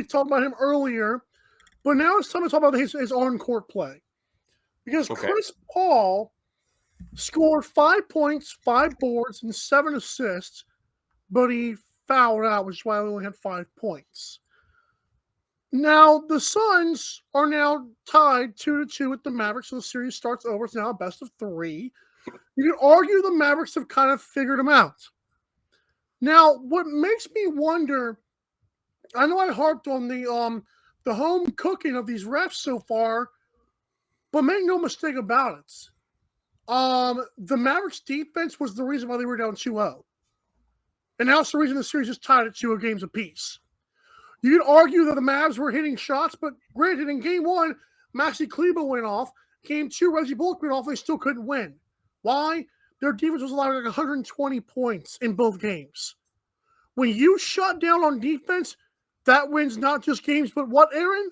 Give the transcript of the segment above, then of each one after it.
talked about him earlier, but now it's time to talk about his on-court play. Because Chris Paul scored 5 points, 5 boards, and 7 assists, but he fouled out, which is why he only had 5 points. Now, the Suns are now tied 2-2 with the Mavericks, so the series starts over. It's now a best of 3. You can argue the Mavericks have kind of figured them out. Now, what makes me wonder, I know I harped on the home cooking of these refs so far, but make no mistake about it. The Mavericks defense was the reason why they were down 2-0. And that's the reason the series is tied at 2 games apiece. You could argue that the Mavs were hitting shots, but granted, in game 1, Maxi Kleber went off. Game 2, Reggie Bullock went off. They still couldn't win. Why? Their defense was allowing like 120 points in both games. When you shut down on defense, that wins not just games, but what, Aaron?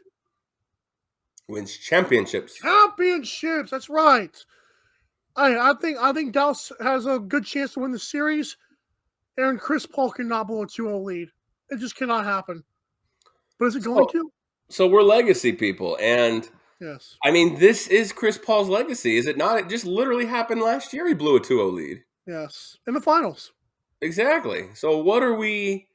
Wins championships. Championships, that's right. I think Dallas has a good chance to win the series. Aaron, Chris Paul cannot blow a 2-0 lead. It just cannot happen. But is it going to? So we're legacy people, and yes. I mean, this is Chris Paul's legacy, is it not? It just literally happened last year. He blew a 2-0 lead. Yes, in the finals. Exactly. So what are we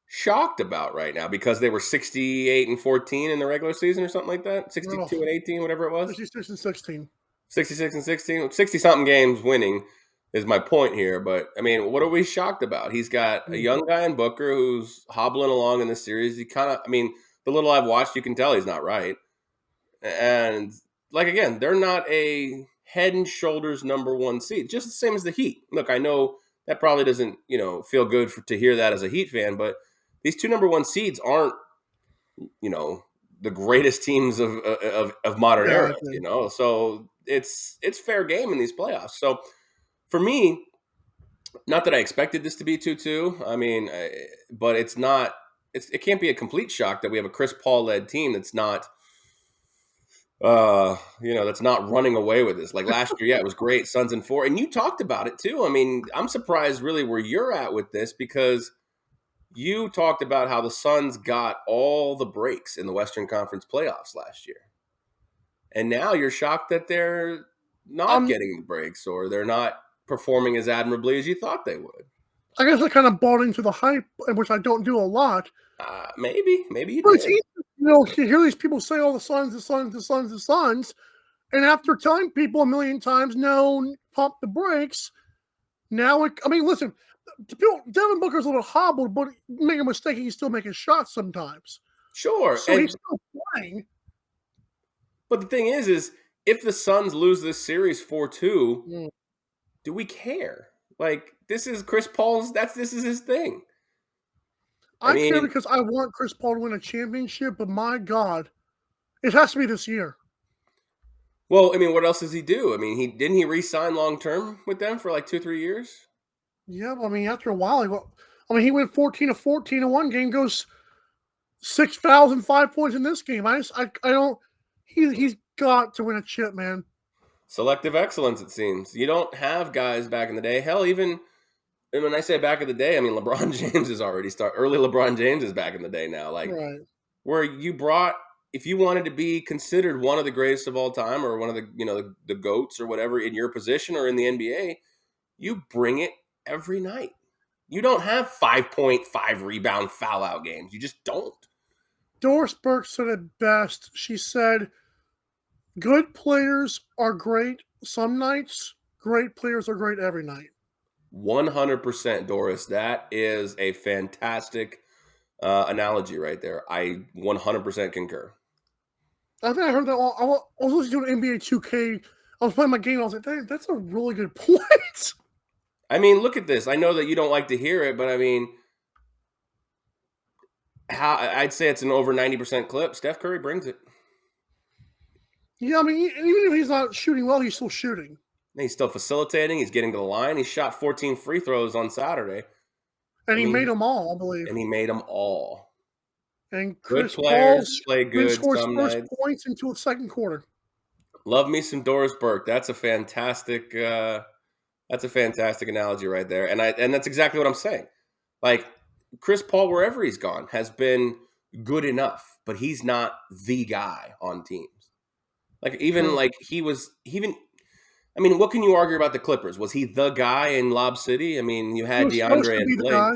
shocked about right now? Because they were 68-14 in the regular season or something like that? 62-18, whatever it was? 66-16. 66-16? 60-something games winning is my point here. But, I mean, what are we shocked about? He's got a young guy in Booker who's hobbling along in the series. He kind of, I mean, the little I've watched, you can tell he's not right. And, like, again, they're not a head and shoulders number 1 seed. Just the same as the Heat. Look, I know that probably doesn't, feel good to hear that as a Heat fan, but these 2 number 1 seeds aren't, the greatest teams of modern era, So it's fair game in these playoffs. So for me, not that I expected this to be 2-2. I mean, but it can't be a complete shock that we have a Chris Paul led team that's not, that's not running away with this. Like last year, yeah, it was great, Suns in 4, and you talked about it too. I mean, I'm surprised really where you're at with this because you talked about how the Suns got all the breaks in the Western Conference playoffs last year, and now you're shocked that they're not getting the breaks or they're not performing as admirably as you thought they would. I guess I kind of bought into the hype, which I don't do a lot. Maybe you but did. It's easy, you hear these people say, "Oh, the Suns," and after telling people a million times, "No, pump the brakes." Now, listen, Devin Booker's a little hobbled, but make a mistake, he's still making shots sometimes. Sure, so he's still playing. But the thing is if the Suns lose this series 4-2, do we care? Like, this is Chris Paul's. This is his thing. I care because I want Chris Paul to win a championship, but my God, it has to be this year. Well, I mean, what else does he do? I mean, didn't he re-sign long-term with them for like 2-3 years? Yeah, I mean, after a while, he went 14-14 in one game, goes 6 fouls and 5 points in this game. I don't. He's got to win a chip, man. Selective excellence, it seems. You don't have guys back in the day. Hell, even when I say back in the day, I mean LeBron James is already early LeBron James is back in the day now. Like, right. Where you brought, if you wanted to be considered one of the greatest of all time or one of the, the GOATs or whatever in your position or in the NBA, you bring it every night. You don't have 5-point, 5-rebound foul-out games. You just don't. Doris Burke said it best. She said, good players are great some nights. Great players are great every night. 100%, Doris. That is a fantastic analogy right there. I 100% concur. I think I heard that. I was listening to an NBA 2K. I was playing my game. I was like, that's a really good point. I mean, look at this. I know that you don't like to hear it, but I mean, I'd say it's an over 90% clip. Steph Curry brings it. Yeah, I mean, even if he's not shooting well, he's still shooting. He's still facilitating. He's getting to the line. He shot 14 free throws on Saturday. And he made them all, I believe. And he made them all. And Chris good players Paul play good scores some first nights. Points into the second quarter. Love me some Doris Burke. That's a fantastic analogy right there. And that's exactly what I'm saying. Like, Chris Paul, wherever he's gone, has been good enough, but he's not the guy on teams. Like even True. like he was even. I mean, what can you argue about the Clippers? Was he the guy in Lob City? I mean, you He had was supposed DeAndre to and be the Blake, guy.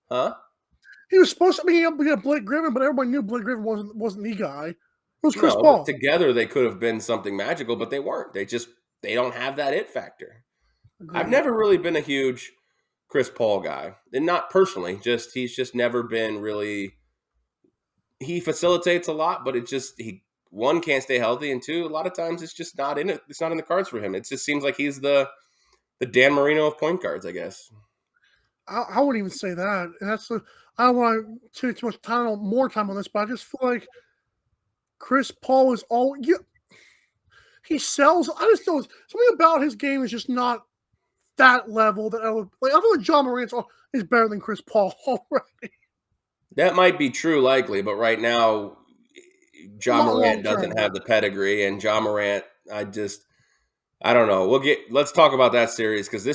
huh? He was supposed to. I mean, he had Blake Griffin, but everybody knew Blake Griffin wasn't the guy. It was Chris No, but Paul. together they could have been something magical, but they weren't. They don't have that it factor. I've Agreed. never really been a huge Chris Paul guy, and not personally. Just he's just never been really. He facilitates a lot, but he one can't stay healthy, and two, a lot of times it's just not in it. It's not in the cards for him. It just seems like he's the Dan Marino of point guards, I guess. I wouldn't even say that, and that's the. I don't want to take too much time, more time on this, but I just feel like Chris Paul is all you. He sells. I just don't. Something about his game is just not that level. That I feel like John Morant is better than Chris Paul already. That might be true, likely, but right now, John Not long Morant term. doesn't have the pedigree, and John Morant, I don't know. Let's talk about that series because this